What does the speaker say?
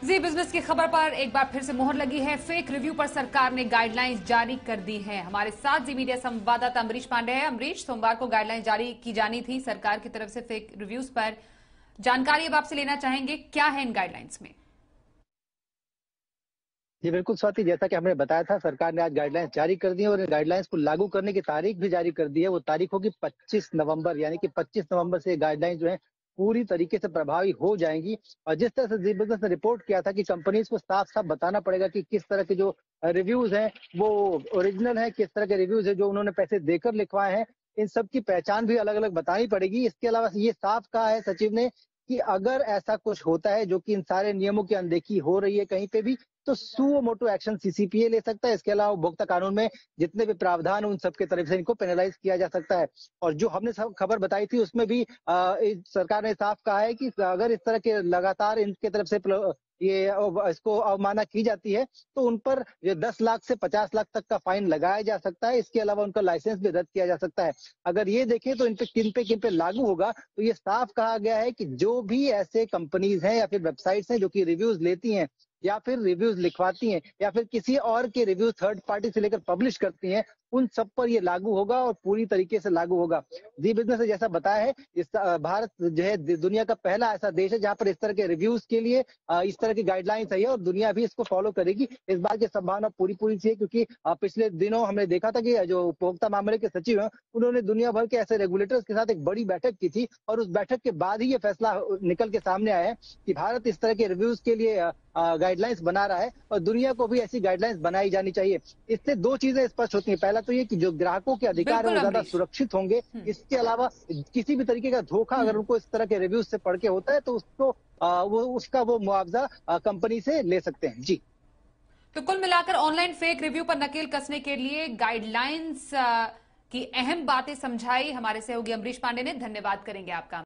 जी business की खबर पर एक बार फिर से मोहर लगी है। फेक रिव्यू पर सरकार ने गाइडलाइंस जारी कर दी है। हमारे साथ जी मीडिया संवाददाता अमरीश पांडे हैं। अमरीश, सोमवार को गाइडलाइंस जारी की जानी थी सरकार की तरफ से फेक रिव्यूज पर। जानकारी अब आपसे लेना चाहेंगे, क्या है इन गाइडलाइंस में? जी बिल्कुल स्वाति, जैसा कि हमने बताया था, सरकार ने आज गाइडलाइंस जारी कर दी है और इन गाइडलाइंस को लागू करने की तारीख भी जारी कर दी है। वो तारीख होगी 25 नवंबर, यानी कि 25 नवंबर से गाइडलाइंस जो है पूरी तरीके से प्रभावी हो जाएंगी। और जिस तरह से जी बिजनेस ने रिपोर्ट किया था कि कंपनीज को साफ साफ बताना पड़ेगा कि किस तरह के जो रिव्यूज हैं वो ओरिजिनल है, किस तरह के रिव्यूज है जो उन्होंने पैसे देकर लिखवाए हैं, इन सब की पहचान भी अलग अलग बतानी पड़ेगी। इसके अलावा ये साफ कहा है सचिव ने कि अगर ऐसा कुछ होता है जो कि इन सारे नियमों की अनदेखी हो रही है कहीं पे भी, तो सुओ मोटो एक्शन सीसीपीए ले सकता है। इसके अलावा उपभोक्ता कानून में जितने भी प्रावधान उन सबके तरफ से इनको पेनलाइज किया जा सकता है। और जो हमने सब खबर बताई थी उसमें भी सरकार ने साफ कहा है कि अगर इस तरह के लगातार इनके तरफ से इसको अवमानना की जाती है तो उन पर 10 लाख से 50 लाख तक का फाइन लगाया जा सकता है। इसके अलावा उनका लाइसेंस भी रद्द किया जा सकता है। अगर ये देखें तो इन पे किन पे लागू होगा, तो ये साफ कहा गया है कि जो भी ऐसे कंपनीज हैं या फिर वेबसाइट्स हैं जो कि रिव्यूज लेती हैं या फिर रिव्यूज लिखवाती हैं या फिर किसी और के रिव्यूज थर्ड पार्टी से लेकर पब्लिश करती हैं, उन सब पर ये लागू होगा और पूरी तरीके से लागू होगा। जी बिजनेस ने जैसा बताया है, भारत जो है दुनिया का पहला ऐसा देश है जहां पर इस तरह के रिव्यूज के लिए इस तरह की गाइडलाइंस है और दुनिया भी इसको फॉलो करेगी। इस बात की संभावना पूरी पूरी सी है, क्योंकि पिछले दिनों हमने देखा था कि जो उपभोक्ता मामले के सचिव हैं उन्होंने दुनिया भर के ऐसे रेगुलेटर्स के साथ एक बड़ी बैठक की थी और उस बैठक के बाद ही ये फैसला निकल के सामने आया है कि भारत इस तरह के रिव्यूज के लिए गाइडलाइंस बना रहा है और दुनिया को भी ऐसी गाइडलाइंस बनाई जानी चाहिए। इससे दो चीजें स्पष्ट होती हैं। पहला तो ये कि जो ग्राहकों के अधिकार है बिल्कुल वो ज्यादा अमरीश। सुरक्षित होंगे। इसके अलावा किसी भी तरीके का धोखा अगर उनको इस तरह के रिव्यूज से पढ़ के होता है तो उसको वो मुआवजा कंपनी से ले सकते हैं। जी। तो कुल मिलाकर ऑनलाइन फेक रिव्यू पर नकेल कसने के लिए गाइडलाइंस की अहम बातें समझाई हमारे सहयोगी अमरीश पांडे ने। धन्यवाद करेंगे आपका।